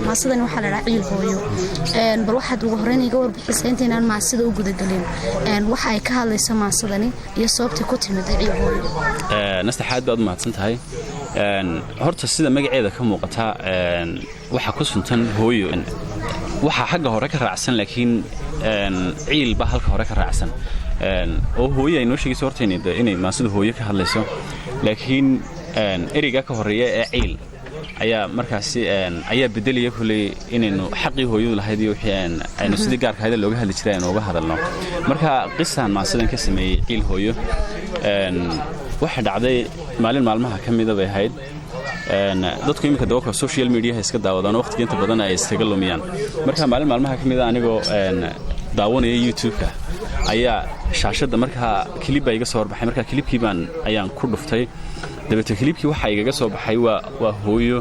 maasadan waxa la ciil hooyo bal waxaad ugu horreyn iga warbixisay intaan maasada u guda galin waxa ay ka hadlayso maasadani iyo sababta ku timid ciil hooyo nastaxaad baad mahadsan tahay horta sida magaceeda ka muuqata waxa ku suntan hooyo waxa xagga hore ka raacsan laakiin ciil ba halka hore ka raacsan oo hooyo ay noo sheegayso horta inay maasada hooyo ka hadlayso laakiin eriga ka horeeya ee ciil ayaa markaasi ayaa bedeliya kulay inaynu xaqii hooyadu lahayd iyo wixii aynu sidii gaarka ahayd looga hadli jiray inuu uga hadalno marka qisaan maasadan ka sameeyay ciil hooyo waxa dhacday maalin maalmaha kamida bay ahayd dadku imika dawka social media iska daawadaan waqtiga inta badan ay iskaga lumiyaan marka maalin maalmaha kamida anigoo daawanaya YouTube-ka ayaa shaashada marka clip ay iga soo warbaxay marka clipkii baan ayaan ku dhuftay dabta clipkii waxa iga soo baxay waa hooyo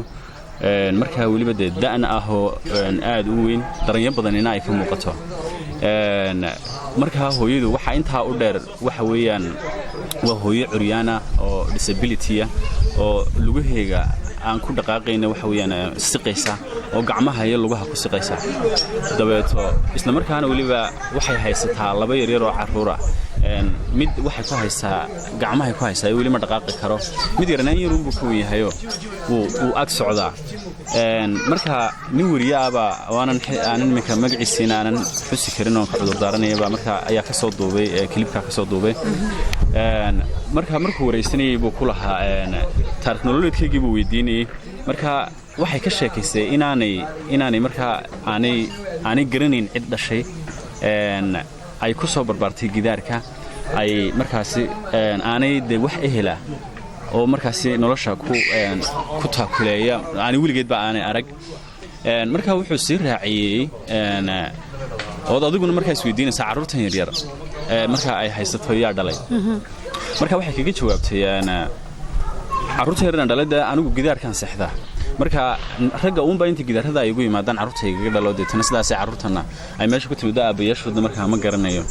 marka waliba da'an ah oo aad u weyn daranyo badan in ay ka muuqato marka hooyadu waxa inta u dheer waxa weeyaan waa hooyo curyaana oo disability oo lugaheega aan ku dhaqaaqayna waxa weeyaan siqaysa oo gacmaha iyo lugaha ku siqaysa dabeeto isla markaana waliba waxay haysataa laba yaryar oo caruura mid waxay ku haysaa gacmaha ku haysaa wali ma dhaqaaqi karo mid yarna in yaruu ku yahayo uu ag socdaa marka nin wariyaaba aanan mika magaciisina aanan xusi karin oo ka cudur daaranayba marka ayaa ka soo duubay clipka ka soo duubay markuu wareysanayay buu ku lahaa taariikh nololeedkeygii buu weydiinayay marka waxay ka sheekaysay inaanay marka aanay garanayn cid dhashay ay ku soo barbaartay gidaarka ay markaasi aanay wax ehela oo markaasi nolosha ku taakuleeya aanay weligeed ba aanay arag marka wuxuu sii raaciyay oo adiguna markaa isweydiinaysa caruurtan yaryar marka ay haysato yaa dhalay marka waxay kaga jawaabtay caruurta yaryar dhalada anigu gidaarkan seexda marka ragga uun baa inta gidaarada ay ugu yimaadaan caruurtayga dhalo deetana sidaas ay caruurtana ay meesha ku timid aabayaashooda marka ma garanayo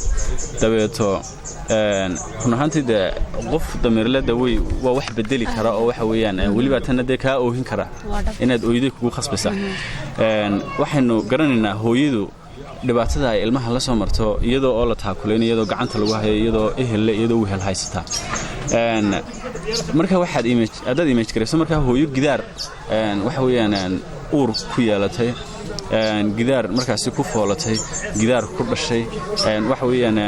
dabeeto runaantii qof dameerlada waa wax bedeli kara oo waxa weeyaan waliba tan ka oohin kara inaad ooyday kugu khasbaysa waxaynu garanaynaa hooyadu dhibaatada ay ilmaha la soo marto iyadoo oo la taakuleen iyadoo gacanta lagu hayo iyadoo ehel iyadoo wehel haysata marka waxaad image garayso marka hooyo gidaar waxa weeyaan uur ku yeelatay gidaar markaasi ku foolatay gidaar ku dhashay waxa weeyaan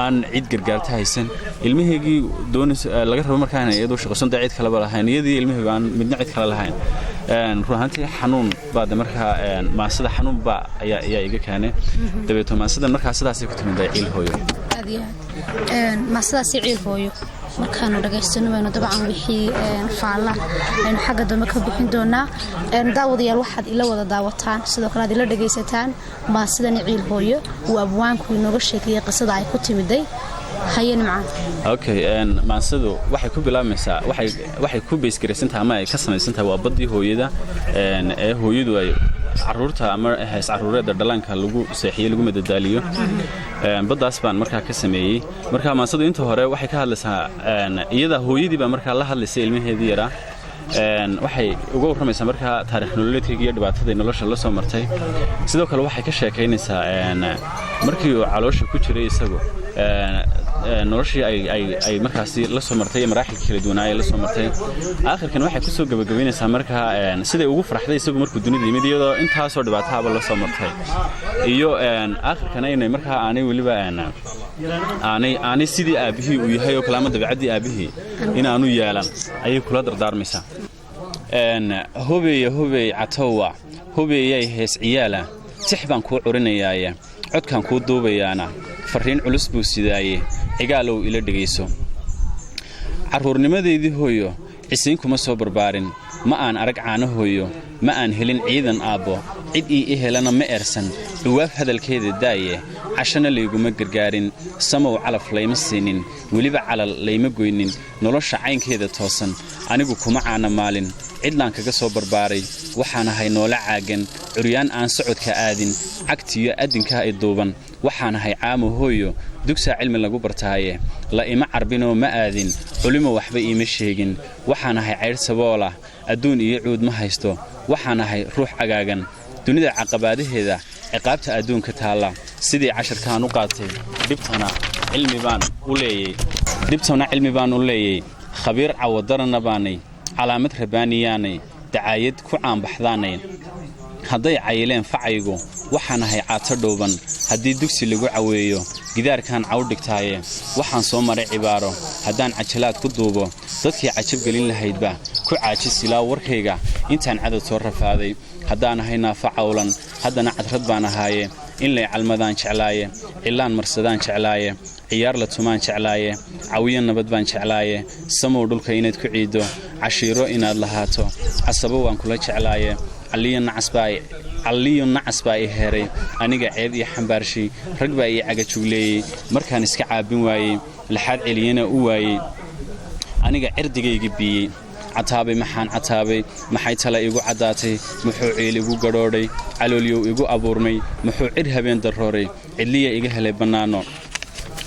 aan cid gargaarta haysan ilmaheegii doonaysa laga rabo markaa inay iyadoo shaqo cid kale lahayn iyadii ilmaheega aan midna cid kale lahayn ruuxantii xanuun baad markaa maasada xanuun ba ayaa iga keenay dabeeto maasada markaa sidaas ay ku timid ciil hooyo maasada ciil hooyo markaanu dhageysano waynu dabcan wixii faala aynu xagga dambe ka bixin doonaa daawadayaal waxaad ila wada daawataan sidoo kale aad ila dhageysataan maasadan ciil hooyo uu abwaanku inooga sheegay qisada ay ku timiday hayeen macaan okay maasadu waxay ku bilaamaysaa waxay ku base garaysantaa ama ay ka samaysantaa waa badii hooyada ee hooyadu ay caruurta ama hays caruureeda dhalaanka lagu seexiyo lagu madadaaliyo badaas baan markaa ka sameeyay marka maasadu inta hore waxay ka hadlaysaa iyada hooyadii baa markaa la hadlaysay ilmaheedii yaraa waxay uga warramaysaa markaa taariikh nololeedkeega iyo dhibaatada nolosha la soo martay sidoo kale waxay ka sheekaynaysaa markii uu caloosha ku jiray isagu noloshii ay markaasi la soo martay maraaxilka kala duwanaa ay la soo martay aakhirkan waxay ku soo gabagabaynaysaa markaa siday ugu farxday isagu markuu dunida yimid iyadoo intaasoo dhibaataaba la soo martay iyo aakhirkana inay markaa aanay weliba aanay sidii aabihii uu yahay oo kalaama dabeecadii aabihii inaanu yeelan ayay kula dardaarmaysaa hubey catowa hubeeyay hees ciyaala tix baan kuu curinayaaye codkan kuu duubayaana fariin culus buu sidaaye cigaalow ila dhageyso caruurnimadeedii hooyo cisiin kuma soo barbaarin ma aan arag caano hooyo ma aan helin ciidan aabbo cid ii helana ma eersan dhawaaf hadalkeeda daaye cashana layguma gargaarin samow calaf layma siinin weliba calal layma goynin nolosha caynkeeda toosan anigu kuma caana maalin cidlaan kaga soo barbaaray waxaan ahay noole caagan curyaan aan socodka aadin cagtiyo adinka ay duuban waxaan ahay caamo hooyo dugsaa cilmi lagu bartaaye la ima carbinoo ma aadin culimo waxba iima sheegin waxaan ahay caydh saboolah adduun iyo cuud ma haysto waxaan ahay ruux cagaagan dunida caqabadaheeda ciqaabta adduunka taala sidii casharkaan u qaatay dibtana cilmi baan u leeyay khabiir cawadarana baanay calaamad rabaaniyaanay dacaayad ku caanbaxdaanay hadday cayileen facaygu waxaan ahay caato dhowban haddii dugsi lagu caweeyo gidaarkan caw dhigtaaye waxaan soo maray cibaaro haddaan cajalaad ku duubo dadkii cajab gelin lahaydba ku caajisilaa warkayga intaan cadad soo rafaaday haddaan ahay naafa cawlan haddana cadrad baan ahaaye in lay calmadaan jeclaaye cilaan marsadaan jeclaaye ciyaar la tumaan jeclaaye cawiyo nabad baan jeclaaye samow dhulka inaad ku ciiddo cashiiro inaad lahaato casabo waan kula jeclaaye calliyo nacas baa i heeray aniga ceeb iyo xambaarshay rag baa ii cagajugleeyey markaan iska caabin waayey laxaad celiyana u waayey aniga cirdigayga biiyey cataabay maxaan cataabay maxay tala igu caddaatay muxuu ciil igu gadhoodhay caloolyow igu abuurmay muxuu cir habeen darrooray cidliya iga helay bannaano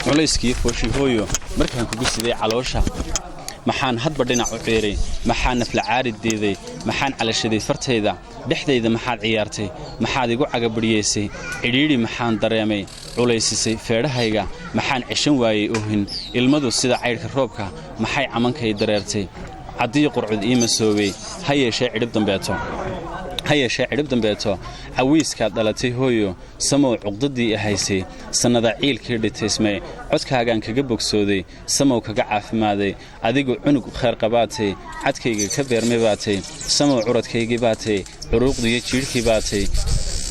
culayskii fooshihooyo markaan kugu siday caloosha maxaan hadba dhinac u ciiray maxaan nafla caarid deeday maxaan calashaday fartayda dhexdayda maxaad ciyaartay maxaad igu cagabadhiyeysay cidhiidhi maxaan dareemay culaysisay feedhahayga maxaan ceshan waayey oohin ilmadu sida caydhka roobka maxay camankay dareertay caddii qurcud ii masoobay ha yeeshee cidhib dambeeto cawiiskaad dhalatay hooyo samow cuqdadii i haysay sannada ciilkii dhitaysmay codkaagaan kaga bogsooday samow kaga caafimaaday adigu cunug khayr qabaatay cadkayga ka beermay baatay samow curadkaygii baatay curuuqdiiyo jiidhkii baatay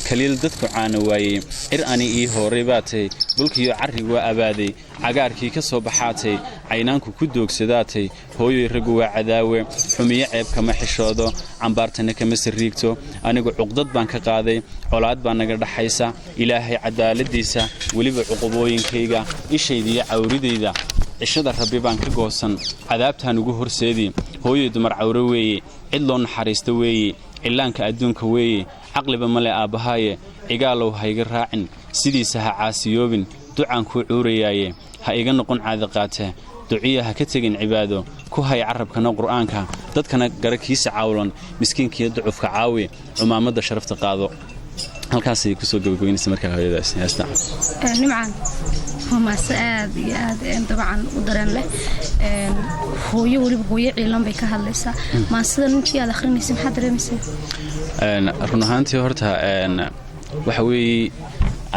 kaliil dadku caana waayey cir ani ii hooray baatay dhulkiyo carrig waa abaaday cagaarkii ka soo baxaatay caynaanku ku doogsadaatay hooyoy raggu waa cadaawe xumiyo ceeb kama xishoodo cambaartana kama sariigto anigu cuqdad baan ka qaaday colaad baa naga dhaxaysa ilaahay cadaaladiisa weliba cuqubooyinkayga ishaydiiyo cawridayda cishada rabbi baan ka goosan cadaabtaan ugu horseedii hooyoy dumar cawro weeye cid loo naxariista weeye cillaanka adduunka weeye caqliba male aabbahaaye cigaalow hayga raacin sidiisa ha caasiyoobin ducaan kuu cuurayaaye ha iga noqon caadi qaate duciya ha ka tegin cibaado ku hay carabkana qur'aanka dadkana gara kiisa caawlan miskiinkiiyo ducufka caawi cumaamadda sharafta qaado halkaasay kusoo gabagabaynaysa markaa hooyadaas heesta nimcaan maase aad iyo aad dabcan u dareen leh hooyo weliba hooyo ciilan bay ka hadlaysaa maasida ninkii aad akhrinaysa maxaad dareemaysaa run ahaantii horta waxa weeye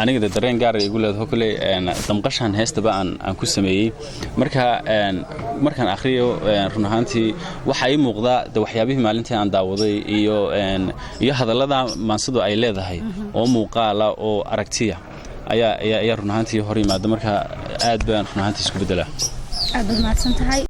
aniga dareen gaar ah igu leedahay kale damqashan heestaba aan ku sameeyay markaan akhriyo run ahaantii waxa ay muuqda waxyaabihii maalintii aan daawaday iyo hadallada maansadu ay leedahay oo muuqaala oo aragtiya ayaa run ahaantii hor yimaada marka aad baan run ahaantii isku bedelaa aad baad mahadsantahay